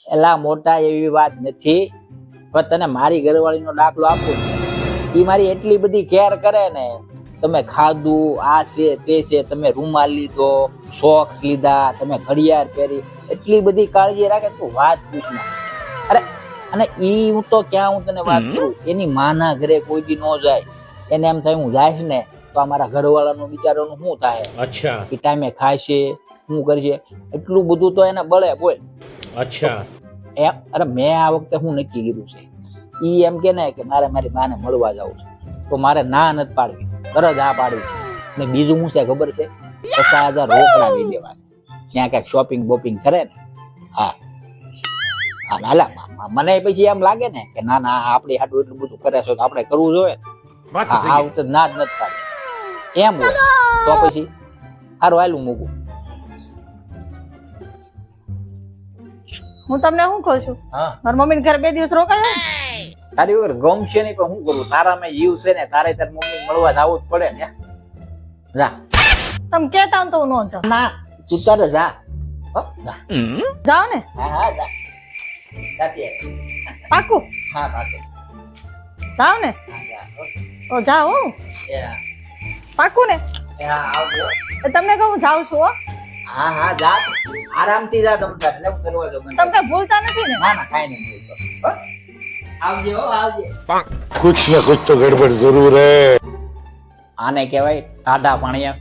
એલા મોટા એવી વાત નથી, પણ તને મારી ઘરવાળીનો દાખલો આપું, ઈ મારી એટલી બધી કેર કરે ને, તમે ખાધું આ છે તે છે, તમે રૂમાલ લીધો, સોક્સ લીધા, તમે ઘડિયાળ પહેરી, એટલી બધી કાળજી રાખે તું વાત પૂછમાં. અરે અને ઈ હું તો ક્યાં હું તને વાત કરું, એની માના ઘરે કોઈ દી ન જાય, એને એમ થાય હું જઈશ ને તો અમારા ઘરવાળાનું બિચારાનું શું થાય, અચ્છા એ ટાઈમે ખાશે શું કરશે, એટલું બધું તો એને બળે બોલ. અચ્છા એમ અરે મેં આ વખતે હું નક્કી કર્યું છે, ઈ એમ કે ને કે મારે મારી બાને મળવા જવું છે, તો મારે ના નથી પાડવી, તરત આ પાડવી છે. ને બીજું શું છે ખબર છે, 50,000 રોકડા દઈ દેવા છે, ત્યાં કઈક શોપિંગ બોપિંગ કરે ને. હા હા નાલા મને પછી એમ લાગે ને કે ના ના આપણી હાટું એટલું બધું કરે છે તો આપણે કરવું જોઈએ. આ વખતે ના જ નથી પાડવી એમ હોય તો પછી સારું હાલું મૂકું. હું તમને શું કહું છું, હા મારી મમ્મી ઘર 2 દિવસ રોકાય. તારી વગર ગમશે નહીં પણ શું કરું, તારામાં જીવ છે ને, તારે તારી મમ્મી મળવા જવું જ પડે ને. જા તમે કેતા તો હું ન જાઉં. ના તું તારે જા. હો, જા. જાઓ ને હા હા જા જાતી આવ. પાકું હા પાકું. જાઓ ને હા જા. હો. તો જાઓ એ હા. પાકું ને. એ હા આવજો. તમને કહું હું જાઉં છું હો. હા હા જા આરામથી જા તમ તારે, ને હું દરવાજો બંધ તમે કઈ ભૂલતા નથી ને. ના ના કાંઈ નહીં ભૂલતો. હો. આવજે હો આવજે. कुछ न कुछ तो गड़बड़ जरूर है। આને કહેવાય ટાઢા પાણીયા.